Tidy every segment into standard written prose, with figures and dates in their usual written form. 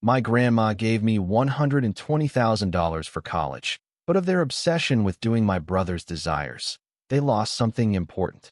My grandma gave me $120,000 for college, but of their obsession with doing my brother's desires, they lost something important.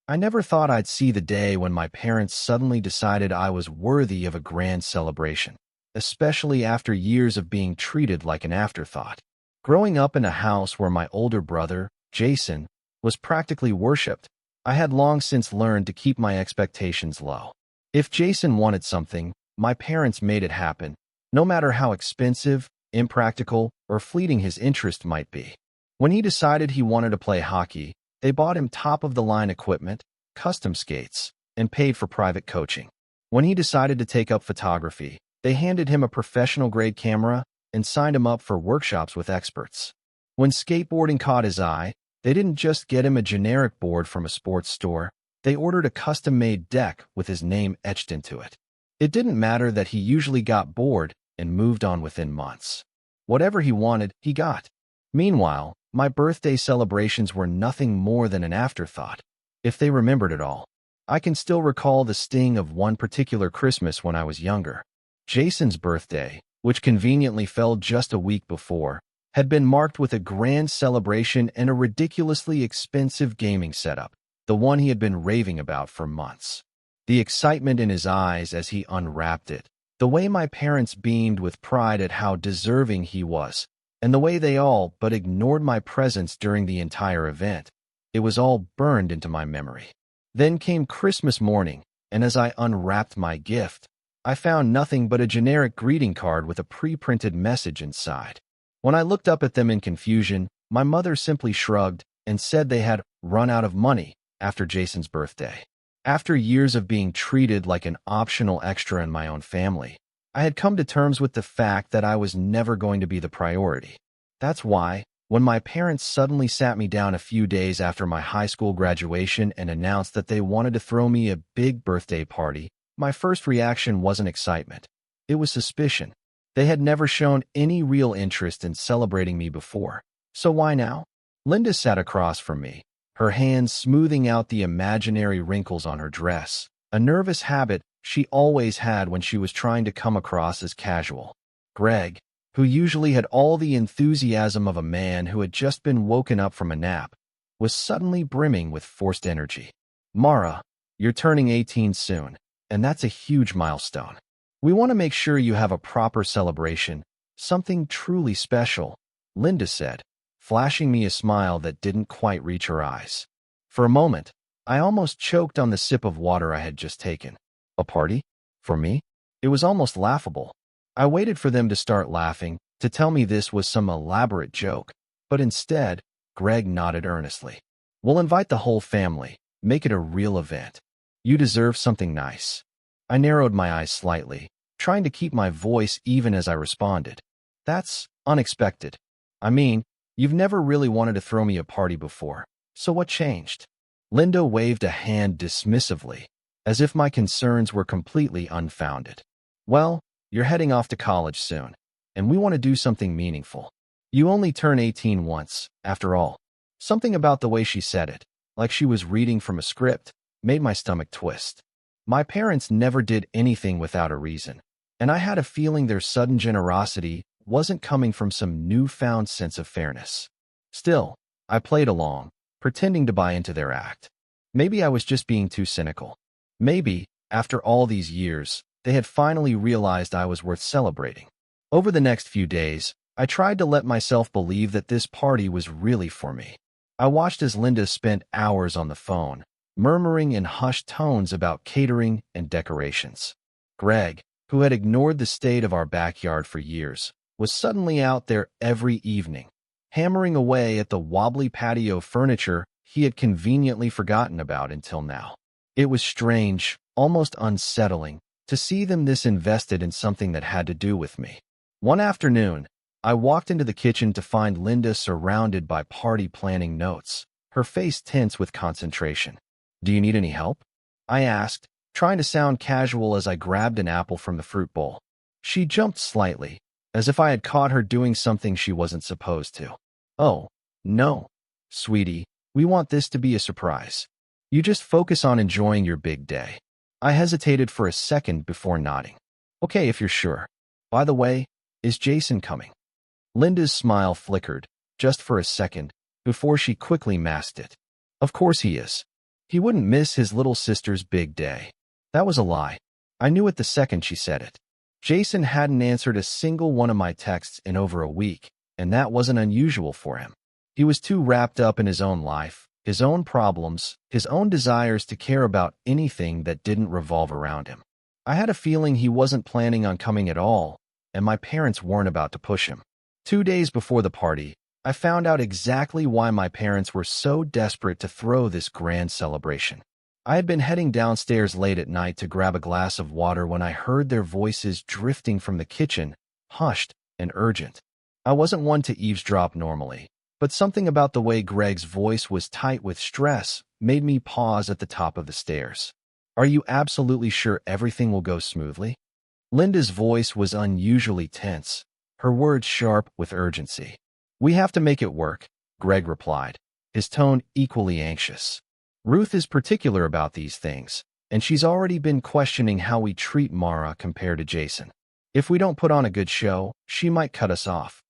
I never thought I'd see the day when my parents suddenly decided I was worthy of a grand celebration, especially after years of being treated like an afterthought. Growing up in a house where my older brother, Jason, was practically worshipped, I had long since learned to keep my expectations low. If Jason wanted something, my parents made it happen, no matter how expensive, impractical, or fleeting his interest might be. When he decided he wanted to play hockey, they bought him top-of-the-line equipment, custom skates, and paid for private coaching. When he decided to take up photography, they handed him a professional-grade camera and signed him up for workshops with experts. When skateboarding caught his eye, they didn't just get him a generic board from a sports store, they ordered a custom-made deck with his name etched into it. It didn't matter that he usually got bored and moved on within months. Whatever he wanted, he got. Meanwhile, my birthday celebrations were nothing more than an afterthought, if they remembered it all. I can still recall the sting of one particular Christmas when I was younger. Jason's birthday, which conveniently fell just a week before, had been marked with a grand celebration and a ridiculously expensive gaming setup, the one he had been raving about for months. The excitement in his eyes as he unwrapped it, the way my parents beamed with pride at how deserving he was, and the way they all but ignored my presence during the entire event, it was all burned into my memory. Then came Christmas morning, and as I unwrapped my gift, I found nothing but a generic greeting card with a pre-printed message inside. When I looked up at them in confusion, my mother simply shrugged and said they had run out of money after Jason's birthday. After years of being treated like an optional extra in my own family, I had come to terms with the fact that I was never going to be the priority. That's why, when my parents suddenly sat me down a few days after my high school graduation and announced that they wanted to throw me a big birthday party, my first reaction wasn't excitement. It was suspicion. They had never shown any real interest in celebrating me before. So why now? Linda sat across from me, her hands smoothing out the imaginary wrinkles on her dress, a nervous habit she always had when she was trying to come across as casual. Greg, who usually had all the enthusiasm of a man who had just been woken up from a nap, was suddenly brimming with forced energy. Mara, you're turning 18 soon, and that's a huge milestone. We want to make sure you have a proper celebration, something truly special, Linda said, flashing me a smile that didn't quite reach her eyes. For a moment, I almost choked on the sip of water I had just taken. A party? For me? It was almost laughable. I waited for them to start laughing, to tell me this was some elaborate joke, but instead, Greg nodded earnestly. We'll invite the whole family, make it a real event. You deserve something nice. I narrowed my eyes slightly, trying to keep my voice even as I responded. That's unexpected. I mean, you've never really wanted to throw me a party before, so what changed? Linda waved a hand dismissively, as if my concerns were completely unfounded. Well, you're heading off to college soon, and we want to do something meaningful. You only turn 18 once, after all. Something about the way she said it, like she was reading from a script, made my stomach twist. My parents never did anything without a reason, and I had a feeling their sudden generosity wasn't coming from some newfound sense of fairness. Still, I played along, pretending to buy into their act. Maybe I was just being too cynical. Maybe, after all these years, they had finally realized I was worth celebrating. Over the next few days, I tried to let myself believe that this party was really for me. I watched as Linda spent hours on the phone, murmuring in hushed tones about catering and decorations. Greg, who had ignored the state of our backyard for years, was suddenly out there every evening, hammering away at the wobbly patio furniture he had conveniently forgotten about until now. It was strange, almost unsettling, to see them this invested in something that had to do with me. One afternoon, I walked into the kitchen to find Linda surrounded by party planning notes, her face tense with concentration. Do you need any help? I asked, trying to sound casual as I grabbed an apple from the fruit bowl. She jumped slightly, as if I had caught her doing something she wasn't supposed to. Oh, no, sweetie, we want this to be a surprise. You just focus on enjoying your big day. I hesitated for a second before nodding. Okay, if you're sure. By the way, is Jason coming? Linda's smile flickered, just for a second, before she quickly masked it. Of course he is. He wouldn't miss his little sister's big day. That was a lie. I knew it the second she said it. Jason hadn't answered a single one of my texts in over a week, and that wasn't unusual for him. He was too wrapped up in his own life, his own problems, his own desires to care about anything that didn't revolve around him. I had a feeling he wasn't planning on coming at all, and my parents weren't about to push him. 2 days before the party, I found out exactly why my parents were so desperate to throw this grand celebration. I had been heading downstairs late at night to grab a glass of water when I heard their voices drifting from the kitchen, hushed and urgent. I wasn't one to eavesdrop normally, but something about the way Greg's voice was tight with stress made me pause at the top of the stairs. Are you absolutely sure everything will go smoothly? Linda's voice was unusually tense, her words sharp with urgency. We have to make it work, Greg replied, his tone equally anxious. Ruth is particular about these things, and she's already been questioning how we treat Mara compared to Jason. If we don't put on a good show, she might cut us off.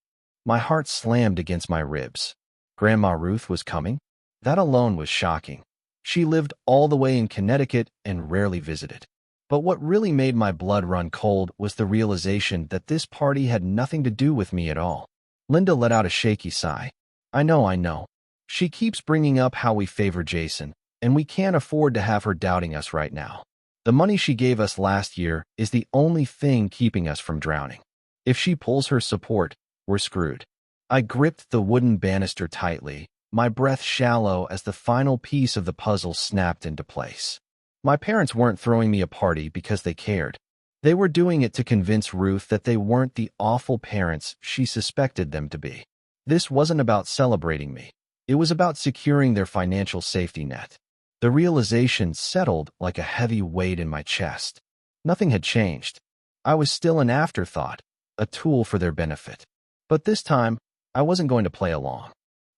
My heart slammed against my ribs. Grandma Ruth was coming? That alone was shocking. She lived all the way in Connecticut and rarely visited. But what really made my blood run cold was the realization that this party had nothing to do with me at all. Linda let out a shaky sigh. I know. She keeps bringing up how we favor Jason, and we can't afford to have her doubting us right now. The money she gave us last year is the only thing keeping us from drowning. If she pulls her support, we're screwed. I gripped the wooden banister tightly, my breath shallow as the final piece of the puzzle snapped into place. My parents weren't throwing me a party because they cared. They were doing it to convince Ruth that they weren't the awful parents she suspected them to be. This wasn't about celebrating me. It was about securing their financial safety net. The realization settled like a heavy weight in my chest. Nothing had changed. I was still an afterthought, a tool for their benefit. But this time, I wasn't going to play along.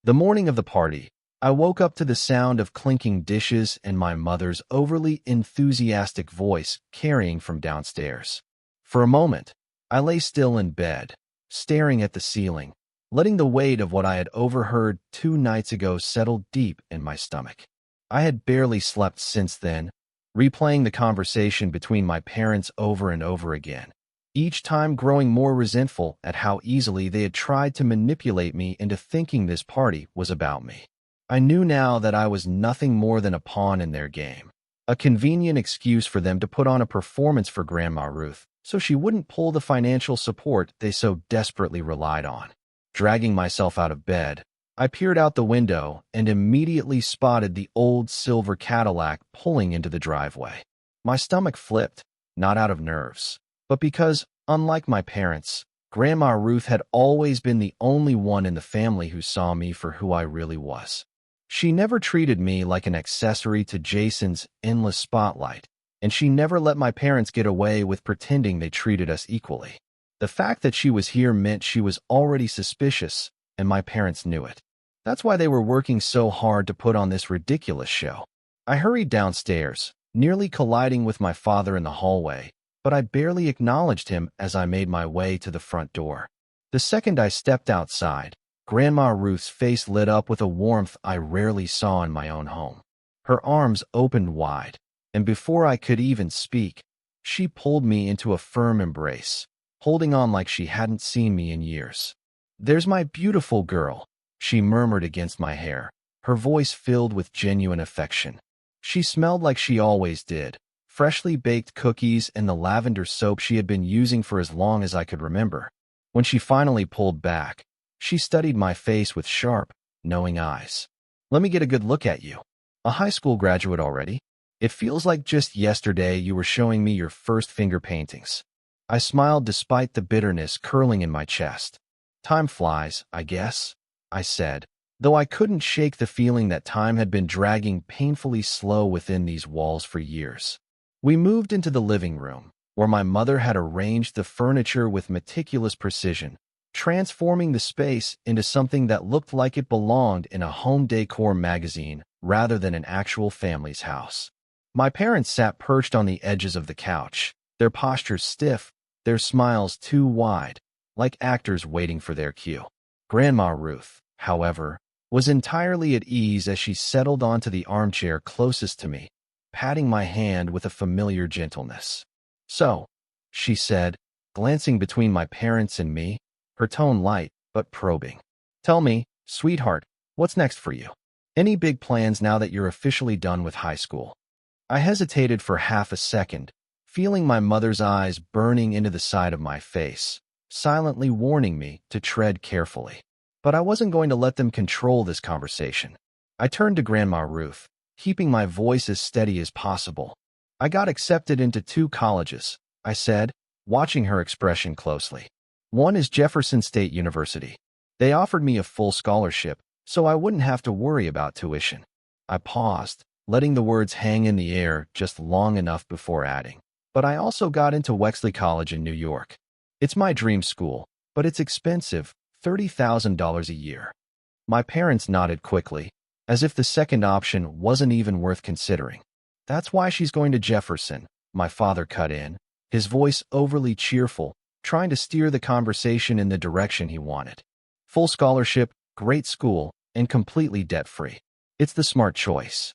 The morning of the party, I woke up to the sound of clinking dishes and my mother's overly enthusiastic voice carrying from downstairs. For a moment, I lay still in bed, staring at the ceiling, letting the weight of what I had overheard 2 nights ago settle deep in my stomach. I had barely slept since then, replaying the conversation between my parents over and over again, each time growing more resentful at how easily they had tried to manipulate me into thinking this party was about me. I knew now that I was nothing more than a pawn in their game, a convenient excuse for them to put on a performance for Grandma Ruth so she wouldn't pull the financial support they so desperately relied on. Dragging myself out of bed, I peered out the window and immediately spotted the old silver Cadillac pulling into the driveway. My stomach flipped, not out of nerves, but because, unlike my parents, Grandma Ruth had always been the only one in the family who saw me for who I really was. She never treated me like an accessory to Jason's endless spotlight, and she never let my parents get away with pretending they treated us equally. The fact that she was here meant she was already suspicious, and my parents knew it. That's why they were working so hard to put on this ridiculous show. I hurried downstairs, nearly colliding with my father in the hallway, but I barely acknowledged him as I made my way to the front door. The second I stepped outside, Grandma Ruth's face lit up with a warmth I rarely saw in my own home. Her arms opened wide, and before I could even speak, she pulled me into a firm embrace, holding on like she hadn't seen me in years. "There's my beautiful girl," she murmured against my hair, her voice filled with genuine affection. She smelled like she always did, freshly baked cookies and the lavender soap she had been using for as long as I could remember. When she finally pulled back, she studied my face with sharp, knowing eyes. "Let me get a good look at you. A high school graduate already? It feels like just yesterday you were showing me your first finger paintings." I smiled despite the bitterness curling in my chest. "Time flies, I guess," I said, though I couldn't shake the feeling that time had been dragging painfully slow within these walls for years. We moved into the living room, where my mother had arranged the furniture with meticulous precision, transforming the space into something that looked like it belonged in a home decor magazine rather than an actual family's house. My parents sat perched on the edges of the couch, their postures stiff, their smiles too wide, like actors waiting for their cue. Grandma Ruth, however, was entirely at ease as she settled onto the armchair closest to me, patting my hand with a familiar gentleness. "So," she said, glancing between my parents and me, her tone light but probing. "Tell me, sweetheart, what's next for you? Any big plans now that you're officially done with high school?" I hesitated for half a second, feeling my mother's eyes burning into the side of my face, silently warning me to tread carefully. But I wasn't going to let them control this conversation. I turned to Grandma Ruth, keeping my voice as steady as possible. "I got accepted into 2 colleges," I said, watching her expression closely. "One is Jefferson State University. They offered me a full scholarship, so I wouldn't have to worry about tuition." I paused, letting the words hang in the air just long enough before adding. "But I also got into Wexley College in New York. It's my dream school, but it's expensive, $30,000 a year." My parents nodded quickly, as if the second option wasn't even worth considering. "That's why she's going to Jefferson," my father cut in, his voice overly cheerful, trying to steer the conversation in the direction he wanted. "Full scholarship, great school, and completely debt-free. It's the smart choice."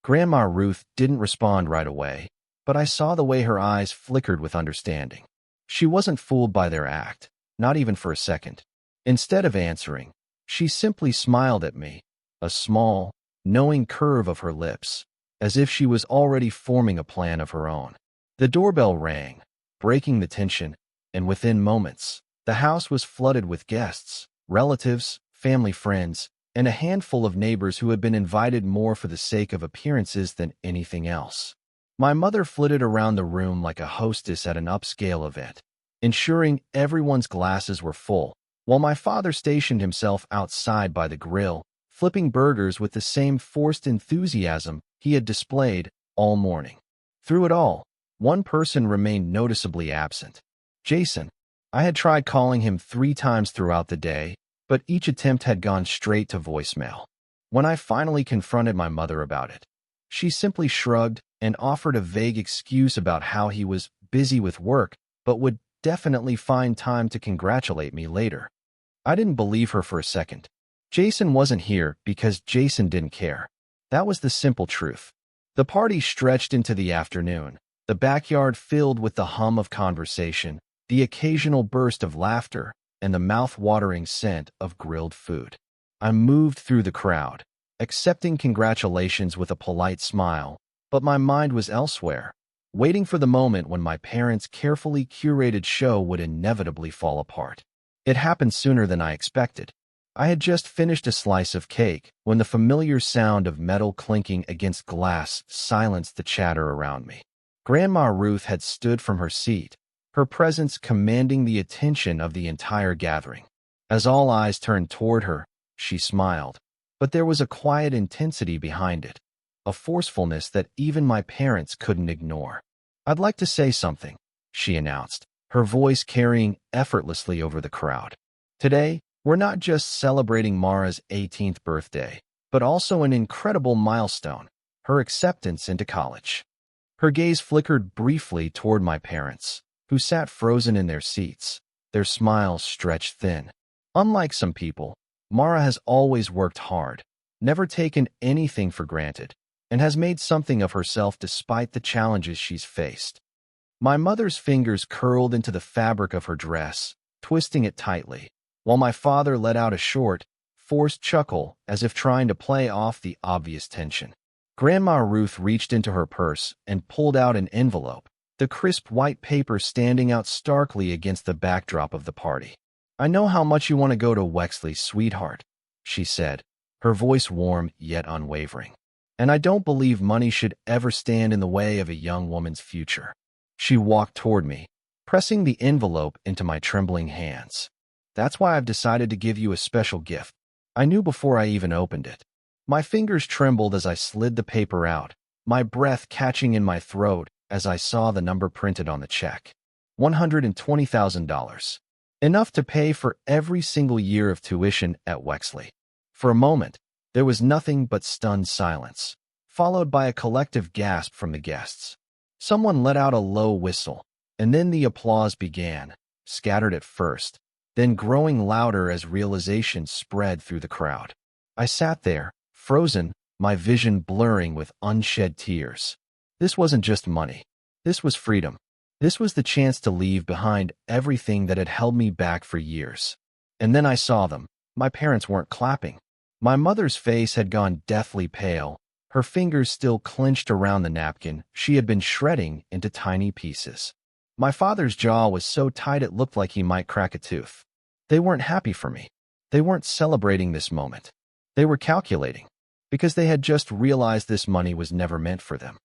Grandma Ruth didn't respond right away, but I saw the way her eyes flickered with understanding. She wasn't fooled by their act, not even for a second. Instead of answering, she simply smiled at me, a small, knowing curve of her lips, as if she was already forming a plan of her own. The doorbell rang, breaking the tension, and within moments, the house was flooded with guests, relatives, family friends, and a handful of neighbors who had been invited more for the sake of appearances than anything else. My mother flitted around the room like a hostess at an upscale event, ensuring everyone's glasses were full, while my father stationed himself outside by the grill, flipping burgers with the same forced enthusiasm he had displayed all morning. Through it all, one person remained noticeably absent. Jason. I had tried calling him 3 times throughout the day, but each attempt had gone straight to voicemail. When I finally confronted my mother about it, she simply shrugged and offered a vague excuse about how he was busy with work, but would definitely find time to congratulate me later. I didn't believe her for a second. Jason wasn't here because Jason didn't care. That was the simple truth. The party stretched into the afternoon, the backyard filled with the hum of conversation, the occasional burst of laughter, and the mouth-watering scent of grilled food. I moved through the crowd, accepting congratulations with a polite smile, but my mind was elsewhere, waiting for the moment when my parents' carefully curated show would inevitably fall apart. It happened sooner than I expected. I had just finished a slice of cake when the familiar sound of metal clinking against glass silenced the chatter around me. Grandma Ruth had stood from her seat, her presence commanding the attention of the entire gathering. As all eyes turned toward her, she smiled, but there was a quiet intensity behind it, a forcefulness that even my parents couldn't ignore. "I'd like to say something," she announced, her voice carrying effortlessly over the crowd. "Today, we're not just celebrating Mara's 18th birthday, but also an incredible milestone, her acceptance into college." Her gaze flickered briefly toward my parents, who sat frozen in their seats, their smiles stretched thin. Unlike some people, Mara has always worked hard, never taken anything for granted, and has made something of herself despite the challenges she's faced. My mother's fingers curled into the fabric of her dress, twisting it tightly, while my father let out a short, forced chuckle as if trying to play off the obvious tension. Grandma Ruth reached into her purse and pulled out an envelope, the crisp white paper standing out starkly against the backdrop of the party. "I know how much you want to go to Wexley, sweetheart," she said, her voice warm yet unwavering. "And I don't believe money should ever stand in the way of a young woman's future." She walked toward me, pressing the envelope into my trembling hands. "That's why I've decided to give you a special gift." I knew before I even opened it. My fingers trembled as I slid the paper out, my breath catching in my throat as I saw the number printed on the check. $120,000. Enough to pay for every single year of tuition at Wexley. For a moment, there was nothing but stunned silence, followed by a collective gasp from the guests. Someone let out a low whistle, And then the applause began, scattered at first, then growing louder as realization spread through the crowd. I sat there, frozen, my vision blurring with unshed tears. This wasn't just money. This was freedom. This was the chance to leave behind everything that had held me back for years. And then I saw them. My parents weren't clapping. My mother's face had gone deathly pale, her fingers still clenched around the napkin she had been shredding into tiny pieces. My father's jaw was so tight it looked like he might crack a tooth. They weren't happy for me. They weren't celebrating this moment. They were calculating, because they had just realized this money was never meant for them.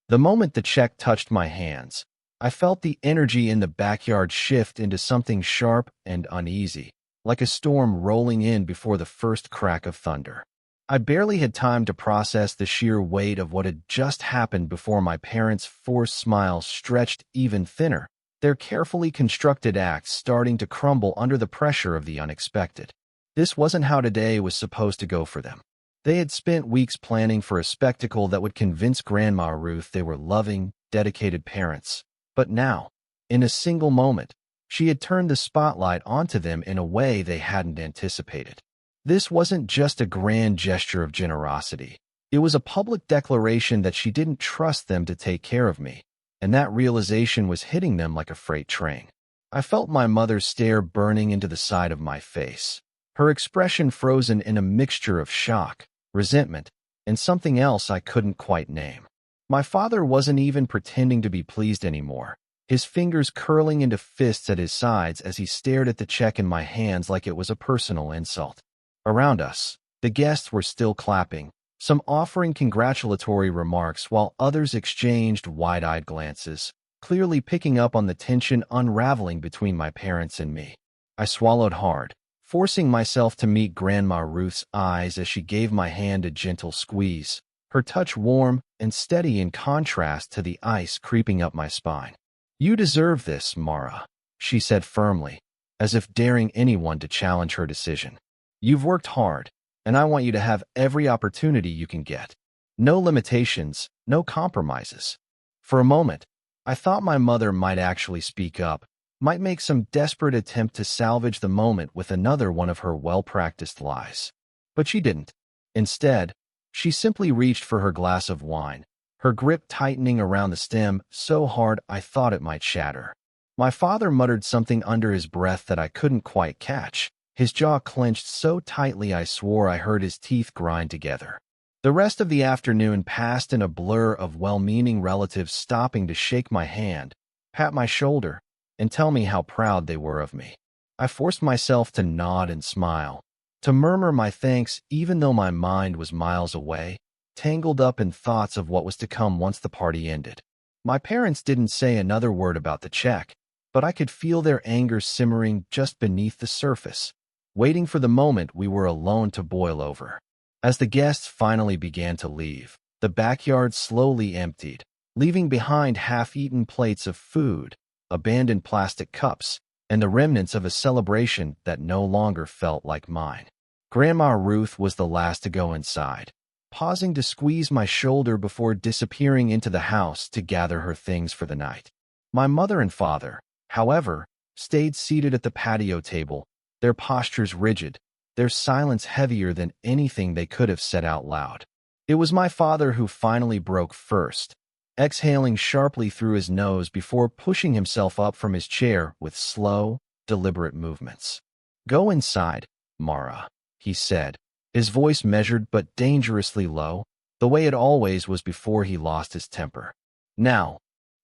The moment the check touched my hands, I felt the energy in the backyard shift into something sharp and uneasy, like a storm rolling in before the first crack of thunder. I barely had time to process the sheer weight of what had just happened before my parents' forced smiles stretched even thinner, their carefully constructed acts starting to crumble under the pressure of the unexpected. This wasn't how today was supposed to go for them. They had spent weeks planning for a spectacle that would convince Grandma Ruth they were loving, dedicated parents. But now, in a single moment, she had turned the spotlight onto them in a way they hadn't anticipated. This wasn't just a grand gesture of generosity. It was a public declaration that she didn't trust them to take care of me, and that realization was hitting them like a freight train. I felt my mother's stare burning into the side of my face, her expression frozen in a mixture of shock, resentment, and something else I couldn't quite name. My father wasn't even pretending to be pleased anymore, his fingers curling into fists at his sides as he stared at the check in my hands like it was a personal insult. Around us, the guests were still clapping, some offering congratulatory remarks while others exchanged wide-eyed glances, clearly picking up on the tension unraveling between my parents and me. I swallowed hard, forcing myself to meet Grandma Ruth's eyes as she gave my hand a gentle squeeze, her touch warm and steady in contrast to the ice creeping up my spine. "You deserve this, Mara," she said firmly, as if daring anyone to challenge her decision. "You've worked hard, and I want you to have every opportunity you can get. No limitations, no compromises." For a moment, I thought my mother might actually speak up, might make some desperate attempt to salvage the moment with another one of her well-practiced lies. But she didn't. Instead, she simply reached for her glass of wine, her grip tightening around the stem so hard I thought it might shatter. My father muttered something under his breath that I couldn't quite catch, his jaw clenched so tightly I swore I heard his teeth grind together. The rest of the afternoon passed in a blur of well-meaning relatives stopping to shake my hand, pat my shoulder, and tell me how proud they were of me. I forced myself to nod and smile, to murmur my thanks even though my mind was miles away, tangled up in thoughts of what was to come once the party ended. My parents didn't say another word about the check, but I could feel their anger simmering just beneath the surface, waiting for the moment we were alone to boil over. As the guests finally began to leave, the backyard slowly emptied, leaving behind half-eaten plates of food, abandoned plastic cups, and the remnants of a celebration that no longer felt like mine. Grandma Ruth was the last to go inside, pausing to squeeze my shoulder before disappearing into the house to gather her things for the night. My mother and father, however, stayed seated at the patio table, their postures rigid, their silence heavier than anything they could have said out loud. It was my father who finally broke first, exhaling sharply through his nose before pushing himself up from his chair with slow, deliberate movements. "Go inside, Mara," he said, his voice measured but dangerously low, the way it always was before he lost his temper. Now,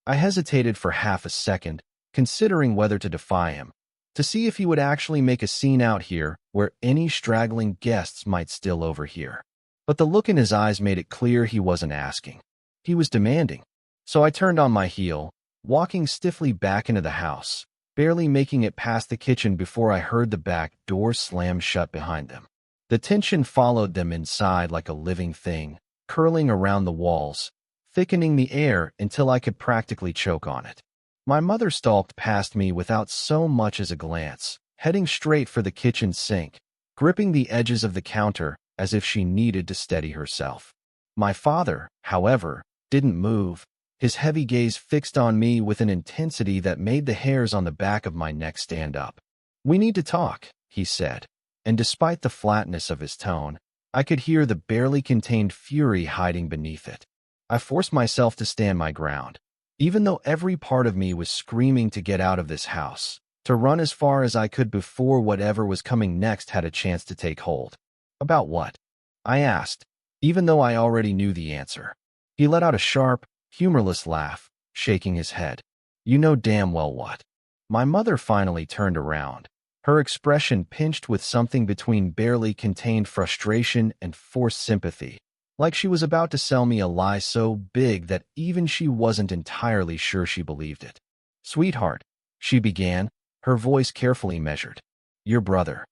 I hesitated for half a second, considering whether to defy him, to see if he would actually make a scene out here where any straggling guests might still overhear. But the look in his eyes made it clear he wasn't asking. He was demanding. So I turned on my heel, walking stiffly back into the house, barely making it past the kitchen before I heard the back door slam shut behind them. The tension followed them inside like a living thing, curling around the walls, thickening the air until I could practically choke on it. My mother stalked past me without so much as a glance, heading straight for the kitchen sink, gripping the edges of the counter as if she needed to steady herself. My father, however, didn't move, his heavy gaze fixed on me with an intensity that made the hairs on the back of my neck stand up. "We need to talk," he said, and despite the flatness of his tone, I could hear the barely contained fury hiding beneath it. I forced myself to stand my ground, even though every part of me was screaming to get out of this house, to run as far as I could before whatever was coming next had a chance to take hold. "About what?" I asked, even though I already knew the answer. He let out a sharp, humorless laugh, shaking his head. "You know damn well what." My mother finally turned around, her expression pinched with something between barely contained frustration and forced sympathy, like she was about to sell me a lie so big that even she wasn't entirely sure she believed it. "Sweetheart," she began, her voice carefully measured. "Your brother."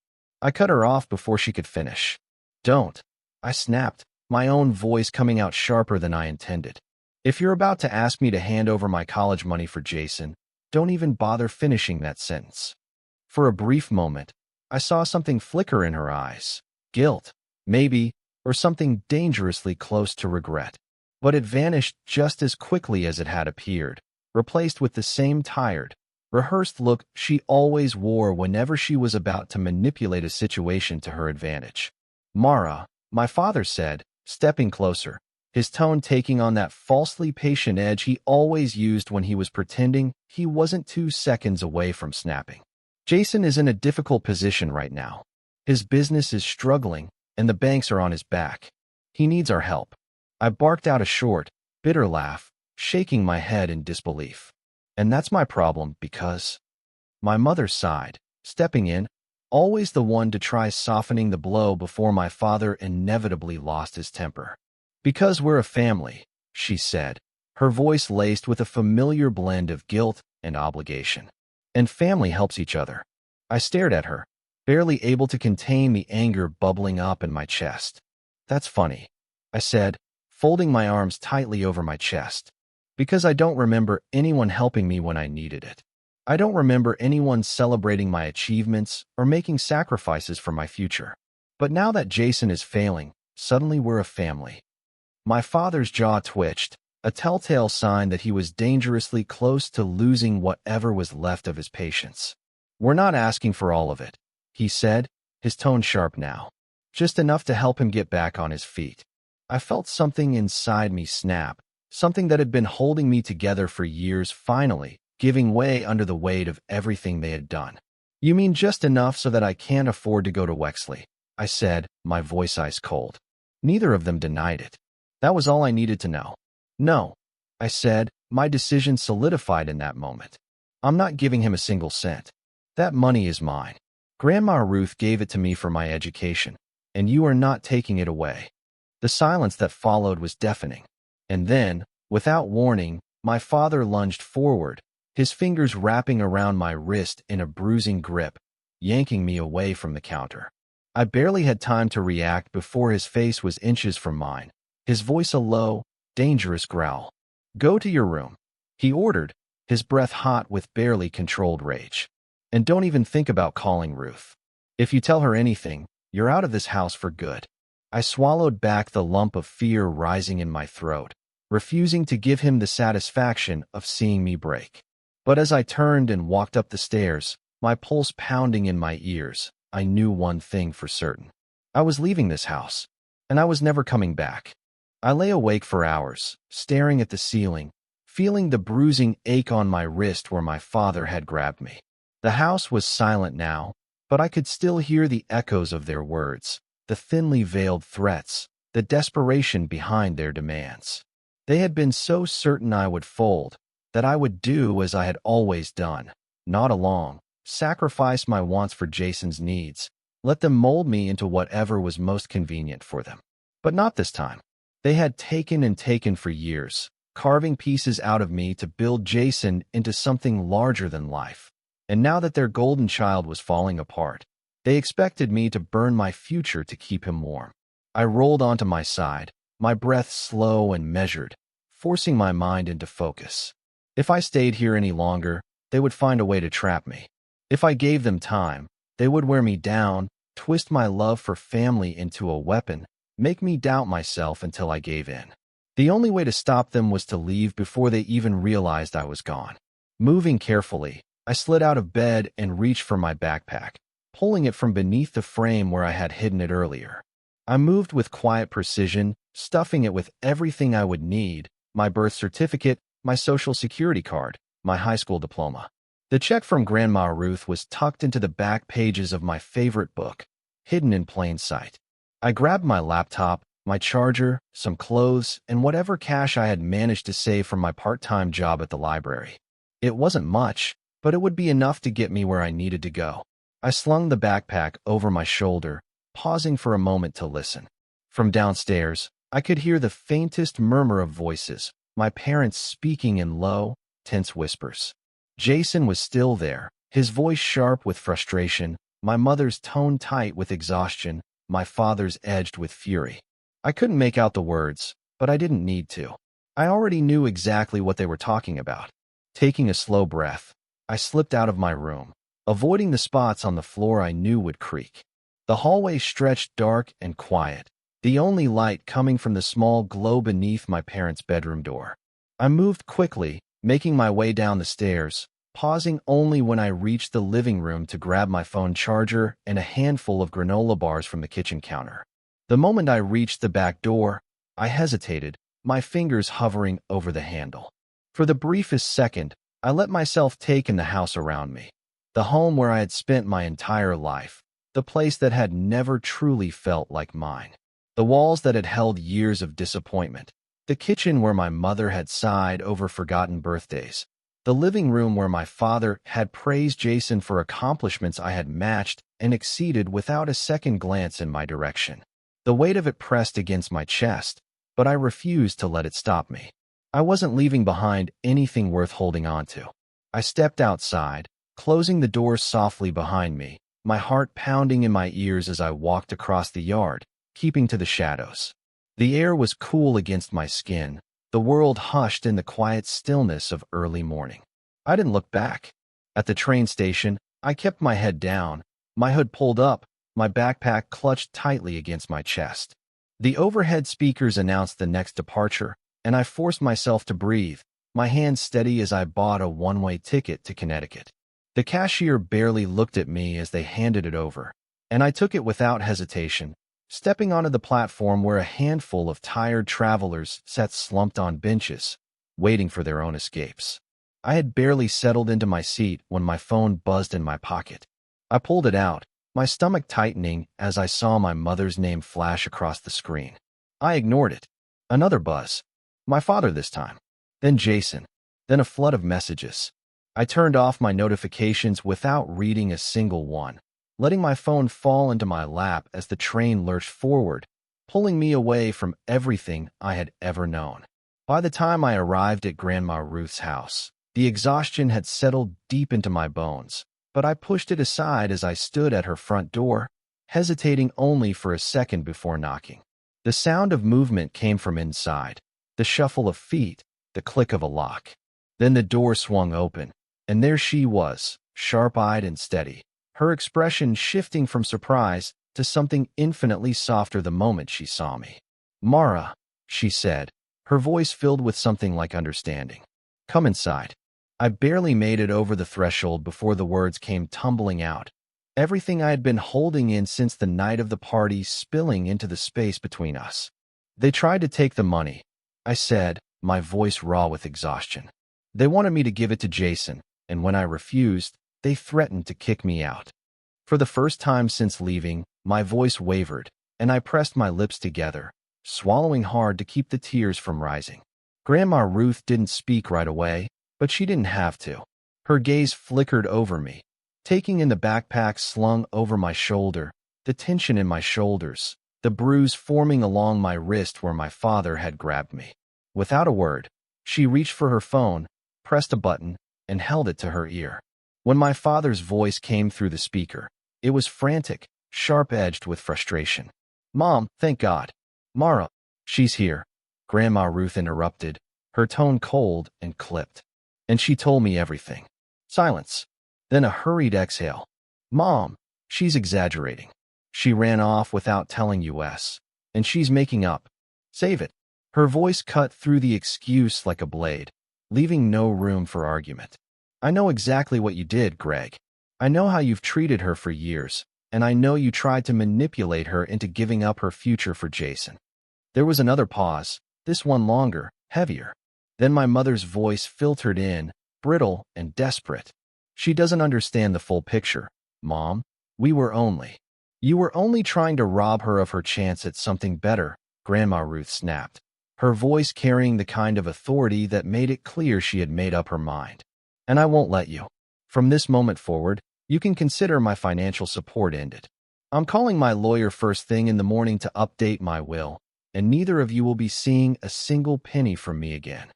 I cut her off before she could finish. "Don't," I snapped, my own voice coming out sharper than I intended. "If you're about to ask me to hand over my college money for Jason, don't even bother finishing that sentence." For a brief moment, I saw something flicker in her eyes. Guilt, maybe, or something dangerously close to regret. But it vanished just as quickly as it had appeared, replaced with the same tired, rehearsed look she always wore whenever she was about to manipulate a situation to her advantage. "Mara," my father said, stepping closer, his tone taking on that falsely patient edge he always used when he was pretending he wasn't 2 seconds away from snapping. "Jason is in a difficult position right now. His business is struggling, and the banks are on his back. He needs our help." I barked out a short, bitter laugh, shaking my head in disbelief. "And that's my problem because—" My mother sighed, stepping in, always the one to try softening the blow before my father inevitably lost his temper. "Because we're a family," she said, her voice laced with a familiar blend of guilt and obligation. "And family helps each other." I stared at her, barely able to contain the anger bubbling up in my chest. "That's funny," I said, folding my arms tightly over my chest. "Because I don't remember anyone helping me when I needed it. I don't remember anyone celebrating my achievements or making sacrifices for my future. But now that Jason is failing, suddenly we're a family." My father's jaw twitched, a telltale sign that he was dangerously close to losing whatever was left of his patience. "We're not asking for all of it," he said, his tone sharp now. "Just enough to help him get back on his feet." I felt something inside me snap, something that had been holding me together for years finally giving way under the weight of everything they had done. "You mean just enough so that I can't afford to go to Wexley?" I said, my voice ice cold. Neither of them denied it. That was all I needed to know. "No," I said, my decision solidified in that moment. "I'm not giving him a single cent. That money is mine. Grandma Ruth gave it to me for my education, and you are not taking it away." The silence that followed was deafening. And then, without warning, my father lunged forward, his fingers wrapping around my wrist in a bruising grip, yanking me away from the counter. I barely had time to react before his face was inches from mine, his voice a low, dangerous growl. "Go to your room," he ordered, his breath hot with barely controlled rage. "And don't even think about calling Ruth. If you tell her anything, you're out of this house for good." I swallowed back the lump of fear rising in my throat, refusing to give him the satisfaction of seeing me break. But as I turned and walked up the stairs, my pulse pounding in my ears, I knew one thing for certain. I was leaving this house, and I was never coming back. I lay awake for hours, staring at the ceiling, feeling the bruising ache on my wrist where my father had grabbed me. The house was silent now, but I could still hear the echoes of their words, the thinly veiled threats, the desperation behind their demands. They had been so certain I would fold, that I would do as I had always done, nod along, sacrifice my wants for Jason's needs, let them mold me into whatever was most convenient for them. But not this time. They had taken and taken for years, carving pieces out of me to build Jason into something larger than life. And now that their golden child was falling apart, they expected me to burn my future to keep him warm. I rolled onto my side, my breath slow and measured, forcing my mind into focus. If I stayed here any longer, they would find a way to trap me. If I gave them time, they would wear me down, twist my love for family into a weapon, make me doubt myself until I gave in. The only way to stop them was to leave before they even realized I was gone. Moving carefully, I slid out of bed and reached for my backpack, pulling it from beneath the frame where I had hidden it earlier. I moved with quiet precision, stuffing it with everything I would need: my birth certificate, my social security card, my high school diploma. The check from Grandma Ruth was tucked into the back pages of my favorite book, hidden in plain sight. I grabbed my laptop, my charger, some clothes, and whatever cash I had managed to save from my part-time job at the library. It wasn't much, but it would be enough to get me where I needed to go. I slung the backpack over my shoulder, pausing for a moment to listen. From downstairs, I could hear the faintest murmur of voices, my parents speaking in low, tense whispers. Jason was still there, his voice sharp with frustration, my mother's tone tight with exhaustion, my father's edged with fury. I couldn't make out the words, but I didn't need to. I already knew exactly what they were talking about. Taking a slow breath, I slipped out of my room, avoiding the spots on the floor I knew would creak. The hallway stretched dark and quiet, the only light coming from the small glow beneath my parents' bedroom door. I moved quickly, making my way down the stairs, pausing only when I reached the living room to grab my phone charger and a handful of granola bars from the kitchen counter. The moment I reached the back door, I hesitated, my fingers hovering over the handle. For the briefest second, I let myself take in the house around me, the home where I had spent my entire life, the place that had never truly felt like mine, the walls that had held years of disappointment, the kitchen where my mother had sighed over forgotten birthdays, the living room where my father had praised Jason for accomplishments I had matched and exceeded without a second glance in my direction. The weight of it pressed against my chest, but I refused to let it stop me. I wasn't leaving behind anything worth holding on to. I stepped outside, closing the door softly behind me, my heart pounding in my ears as I walked across the yard, keeping to the shadows. The air was cool against my skin, the world hushed in the quiet stillness of early morning. I didn't look back. At the train station, I kept my head down, my hood pulled up, my backpack clutched tightly against my chest. The overhead speakers announced the next departure, and I forced myself to breathe, my hands steady as I bought a one-way ticket to Connecticut. The cashier barely looked at me as they handed it over, and I took it without hesitation, stepping onto the platform where a handful of tired travelers sat slumped on benches, waiting for their own escapes. I had barely settled into my seat when my phone buzzed in my pocket. I pulled it out, my stomach tightening as I saw my mother's name flash across the screen. I ignored it. Another buzz. My father this time. Then Jason. Then a flood of messages. I turned off my notifications without reading a single one, letting my phone fall into my lap as the train lurched forward, pulling me away from everything I had ever known. By the time I arrived at Grandma Ruth's house, the exhaustion had settled deep into my bones, but I pushed it aside as I stood at her front door, hesitating only for a second before knocking. The sound of movement came from inside, the shuffle of feet, the click of a lock. Then the door swung open, and there she was, sharp-eyed and steady, her expression shifting from surprise to something infinitely softer the moment she saw me. "Mara," she said, her voice filled with something like understanding. "Come inside." I barely made it over the threshold before the words came tumbling out, everything I had been holding in since the night of the party spilling into the space between us. "They tried to take the money," I said, my voice raw with exhaustion. "They wanted me to give it to Jason, and when I refused, they threatened to kick me out." For the first time since leaving, my voice wavered, and I pressed my lips together, swallowing hard to keep the tears from rising. Grandma Ruth didn't speak right away, but she didn't have to. Her gaze flickered over me, taking in the backpack slung over my shoulder, the tension in my shoulders, the bruise forming along my wrist where my father had grabbed me. Without a word, she reached for her phone, pressed a button, and held it to her ear. When my father's voice came through the speaker, it was frantic, sharp-edged with frustration. "Mom, thank God. Mara, she's here," Grandma Ruth interrupted, her tone cold and clipped. "And she told me everything." Silence. Then a hurried exhale. "Mom, she's exaggerating. She ran off without telling us, and she's making up. Save it." Her voice cut through the excuse like a blade, leaving no room for argument. I know exactly what you did, Greg. I know how you've treated her for years, and I know you tried to manipulate her into giving up her future for Jason. There was another pause, this one longer, heavier. Then my mother's voice filtered in, brittle and desperate. She doesn't understand the full picture, Mom. You were only trying to rob her of her chance at something better, Grandma Ruth snapped, her voice carrying the kind of authority that made it clear she had made up her mind. And I won't let you. From this moment forward, you can consider my financial support ended. I'm calling my lawyer first thing in the morning to update my will, and neither of you will be seeing a single penny from me again.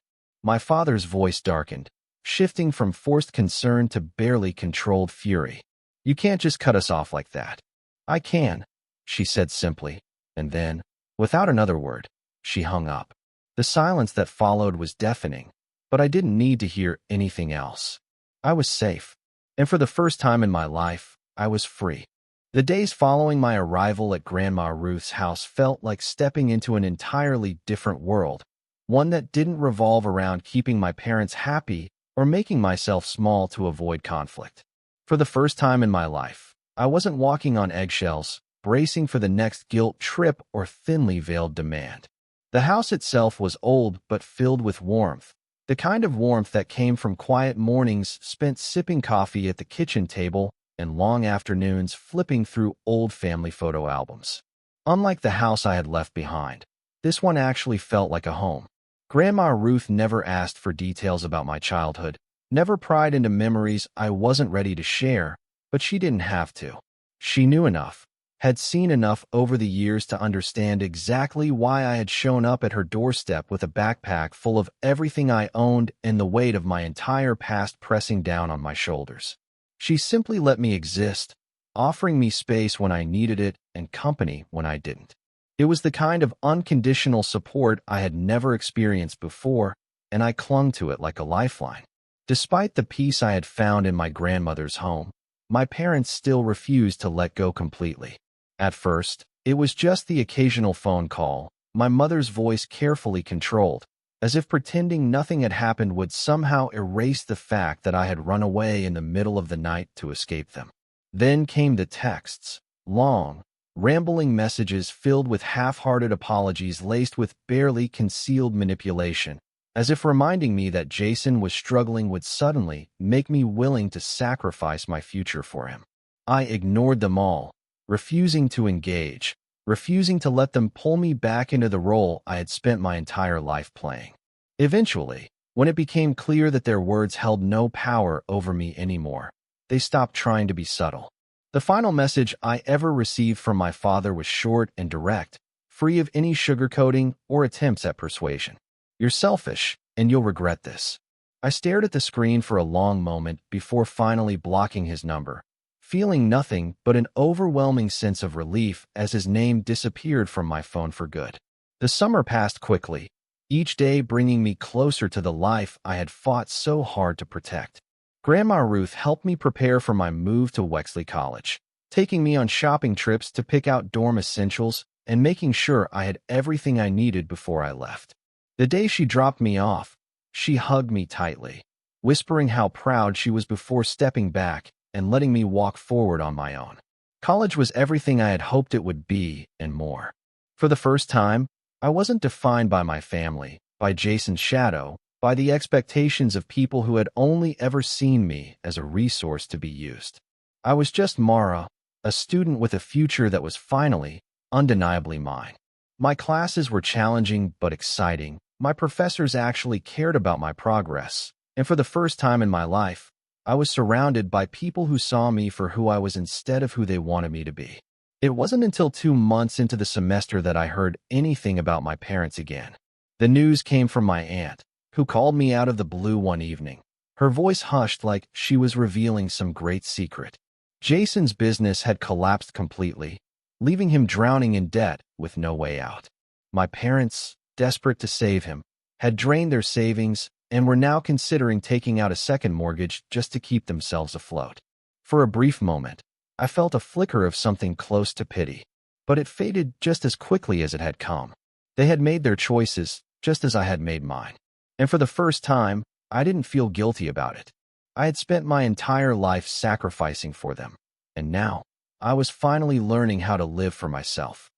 My father's voice darkened, shifting from forced concern to barely controlled fury. You can't just cut us off like that. I can, she said simply, and then, without another word, she hung up. The silence that followed was deafening, but I didn't need to hear anything else. I was safe, and for the first time in my life, I was free. The days following my arrival at Grandma Ruth's house felt like stepping into an entirely different world, one that didn't revolve around keeping my parents happy or making myself small to avoid conflict. For the first time in my life, I wasn't walking on eggshells, bracing for the next guilt trip or thinly veiled demand. The house itself was old but filled with warmth, the kind of warmth that came from quiet mornings spent sipping coffee at the kitchen table and long afternoons flipping through old family photo albums. Unlike the house I had left behind, this one actually felt like a home. Grandma Ruth never asked for details about my childhood, never pried into memories I wasn't ready to share, but she didn't have to. She knew enough, had seen enough over the years to understand exactly why I had shown up at her doorstep with a backpack full of everything I owned and the weight of my entire past pressing down on my shoulders. She simply let me exist, offering me space when I needed it and company when I didn't. It was the kind of unconditional support I had never experienced before, and I clung to it like a lifeline. Despite the peace I had found in my grandmother's home, my parents still refused to let go completely. At first, it was just the occasional phone call, my mother's voice carefully controlled, as if pretending nothing had happened would somehow erase the fact that I had run away in the middle of the night to escape them. Then came the texts, long, rambling messages filled with half-hearted apologies laced with barely concealed manipulation, as if reminding me that Jason was struggling would suddenly make me willing to sacrifice my future for him. I ignored them all, refusing to engage, refusing to let them pull me back into the role I had spent my entire life playing. Eventually, when it became clear that their words held no power over me anymore, they stopped trying to be subtle. The final message I ever received from my father was short and direct, free of any sugarcoating or attempts at persuasion. You're selfish, and you'll regret this. I stared at the screen for a long moment before finally blocking his number, feeling nothing but an overwhelming sense of relief as his name disappeared from my phone for good. The summer passed quickly, each day bringing me closer to the life I had fought so hard to protect. Grandma Ruth helped me prepare for my move to Wexley College, taking me on shopping trips to pick out dorm essentials and making sure I had everything I needed before I left. The day she dropped me off, she hugged me tightly, whispering how proud she was before stepping back and letting me walk forward on my own. College was everything I had hoped it would be and more. For the first time, I wasn't defined by my family, by Jason's shadow, by the expectations of people who had only ever seen me as a resource to be used. I was just Mara, a student with a future that was finally, undeniably mine. My classes were challenging but exciting. My professors actually cared about my progress, and for the first time in my life, I was surrounded by people who saw me for who I was instead of who they wanted me to be. It wasn't until 2 months into the semester that I heard anything about my parents again. The news came from my aunt, who called me out of the blue one evening, her voice hushed like she was revealing some great secret. Jason's business had collapsed completely, leaving him drowning in debt with no way out. My parents, desperate to save him, had drained their savings and were now considering taking out a second mortgage just to keep themselves afloat. For a brief moment, I felt a flicker of something close to pity, but it faded just as quickly as it had come. They had made their choices, just as I had made mine. And for the first time, I didn't feel guilty about it. I had spent my entire life sacrificing for them, and now I was finally learning how to live for myself.